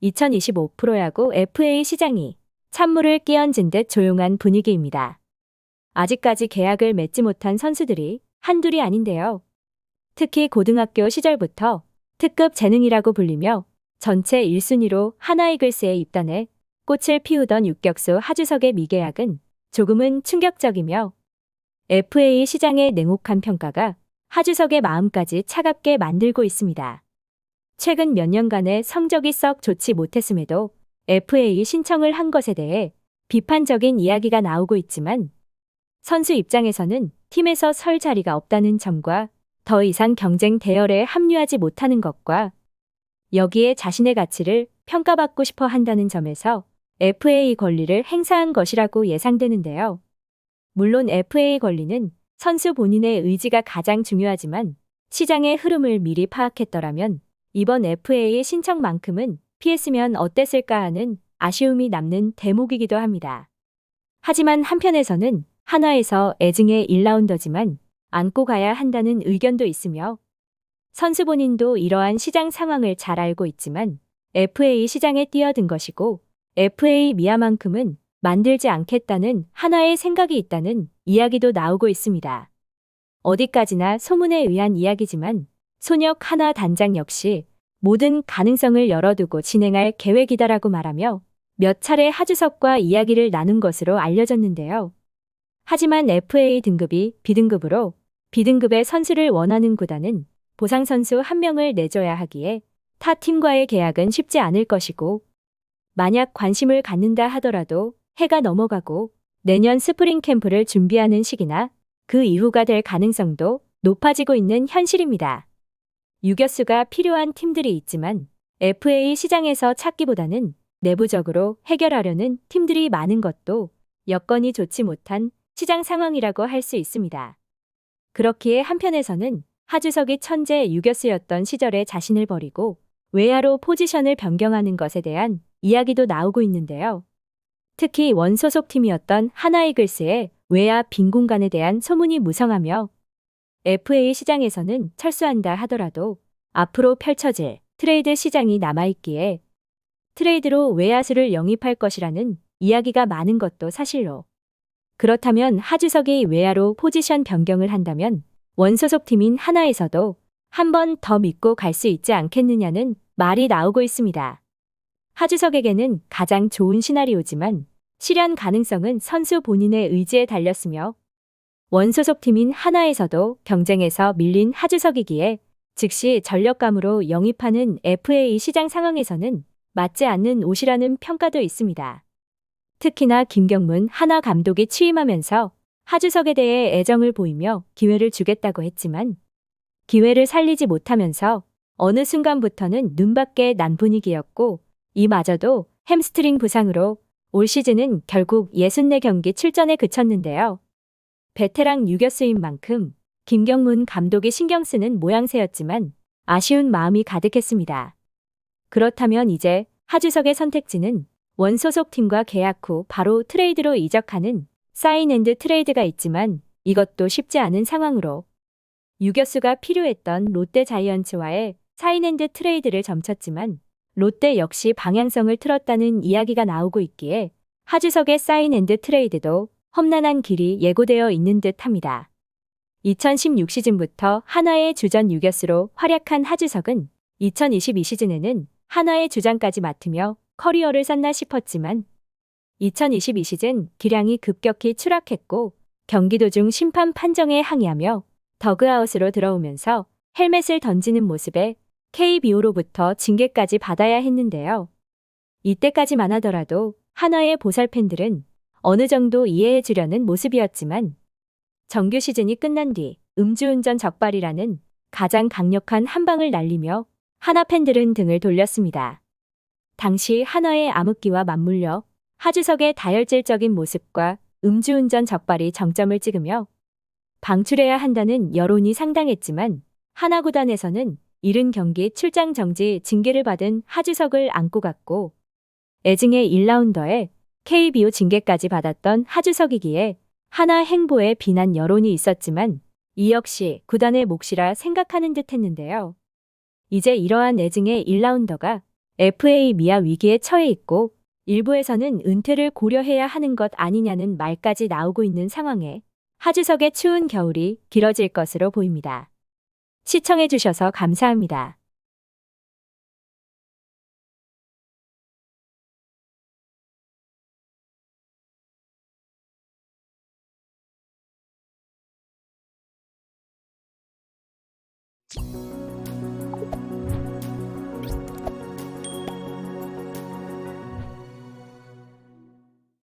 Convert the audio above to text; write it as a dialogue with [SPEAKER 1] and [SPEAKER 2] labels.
[SPEAKER 1] 2025 프로야구 FA 시장이 찬물을 끼얹은 듯 조용한 분위기입니다. 아직까지 계약을 맺지 못한 선수들이 한둘이 아닌데요. 특히 고등학교 시절부터 특급 재능이라고 불리며 전체 1순위로 하나이글스에 입단해 꽃을 피우던 유격수 하주석의 미계약은 조금은 충격적이며 FA 시장의 냉혹한 평가가 하주석의 마음까지 차갑게 만들고 있습니다. 최근 몇 년간의 성적이 썩 좋지 못했음에도 FA 신청을 한 것에 대해 비판적인 이야기가 나오고 있지만 선수 입장에서는 팀에서 설 자리가 없다는 점과 더 이상 경쟁 대열에 합류하지 못하는 것과 여기에 자신의 가치를 평가받고 싶어 한다는 점에서 FA 권리를 행사한 것이라고 예상되는데요. 물론 FA 권리는 선수 본인의 의지가 가장 중요하지만 시장의 흐름을 미리 파악했더라면 이번 FA 신청만큼은 피했으면 어땠을까 하는 아쉬움이 남는 대목이기도 합니다. 하지만 한편에서는 한화에서 애증의 1라운더지만 안고 가야 한다는 의견도 있으며 선수 본인도 이러한 시장 상황을 잘 알고 있지만 FA 시장에 뛰어든 것이고 FA 미아만큼은 만들지 않겠다는 한화의 생각이 있다는 이야기도 나오고 있습니다. 어디까지나 소문에 의한 이야기지만 손혁 한화 단장 역시 모든 가능성을 열어두고 진행할 계획이다라고 말하며 몇 차례 하주석과 이야기를 나눈 것으로 알려졌는데요. 하지만 FA 등급이 B등급으로 B등급의 선수를 원하는 구단은 보상 선수 한 명을 내줘야 하기에 타 팀과의 계약은 쉽지 않을 것이고 만약 관심을 갖는다 하더라도 해가 넘어가고 내년 스프링 캠프를 준비하는 시기나 그 이후가 될 가능성도 높아지고 있는 현실입니다. 유격수가 필요한 팀들이 있지만 FA 시장에서 찾기보다는 내부적으로 해결하려는 팀들이 많은 것도 여건이 좋지 못한 시장 상황이라고 할 수 있습니다. 그렇기에 한편에서는 하주석이 천재 유격수였던 시절에 자신을 버리고 외야로 포지션을 변경하는 것에 대한 이야기도 나오고 있는데요. 특히 원소속 팀이었던 하나이글스의 외야 빈 공간에 대한 소문이 무성하며 FA 시장에서는 철수한다 하더라도 앞으로 펼쳐질 트레이드 시장이 남아있기에 트레이드로 외야수를 영입할 것이라는 이야기가 많은 것도 사실로. 그렇다면 하주석이 외야로 포지션 변경을 한다면 원소속 팀인 한화에서도 한 번 더 믿고 갈 수 있지 않겠느냐는 말이 나오고 있습니다. 하주석에게는 가장 좋은 시나리오지만 실현 가능성은 선수 본인의 의지에 달렸으며 원소속 팀인 한화에서도 경쟁에서 밀린 하주석이기에 즉시 전력감으로 영입하는 FA 시장 상황에서는 맞지 않는 옷이라는 평가도 있습니다. 특히나 김경문 한화 감독이 취임하면서 하주석에 대해 애정을 보이며 기회를 주겠다고 했지만 기회를 살리지 못하면서 어느 순간부터는 눈밖에 난 분위기였고 이마저도 햄스트링 부상으로 올 시즌은 결국 64경기 출전에 그쳤는데요. 베테랑 유격수인 만큼 김경문 감독이 신경 쓰는 모양새였지만 아쉬운 마음이 가득했습니다. 그렇다면 이제 하주석의 선택지는 원소속 팀과 계약 후 바로 트레이드로 이적하는 사인앤드 트레이드가 있지만 이것도 쉽지 않은 상황으로 유격수가 필요했던 롯데 자이언츠와의 사인앤드 트레이드를 점쳤지만 롯데 역시 방향성을 틀었다는 이야기가 나오고 있기에 하주석의 사인앤드 트레이드도 험난한 길이 예고되어 있는 듯합니다. 2016 시즌부터 한화의 주전 유격수로 활약한 하주석은 2022 시즌에는 한화의 주장까지 맡으며 커리어를 쌓나 싶었지만 2022 시즌 기량이 급격히 추락했고 경기 도중 심판 판정에 항의하며 더그아웃으로 들어오면서 헬멧을 던지는 모습에 KBO로부터 징계까지 받아야 했는데요. 이때까지만 하더라도 한화의 보살 팬들은 어느 정도 이해해 주려는 모습이었지만 정규 시즌이 끝난 뒤 음주운전 적발이라는 가장 강력한 한 방을 날리며 한화 팬들은 등을 돌렸습니다. 당시 한화의 암흑기와 맞물려 하주석의 다혈질적인 모습과 음주운전 적발이 정점을 찍으며 방출해야 한다는 여론이 상당했지만 한화 구단에서는 70경기 출장 정지 징계를 받은 하주석을 안고 갔고 애증의 1라운더에 KBO 징계까지 받았던 하주석이기에 한화 행보에 비난 여론이 있었지만 이 역시 구단의 몫이라 생각하는 듯 했는데요. 이제 이러한 애증의 1라운더가 FA 미아 위기에 처해 있고 일부에서는 은퇴를 고려해야 하는 것 아니냐는 말까지 나오고 있는 상황에 하주석의 추운 겨울이 길어질 것으로 보입니다. 시청해 주셔서 감사합니다.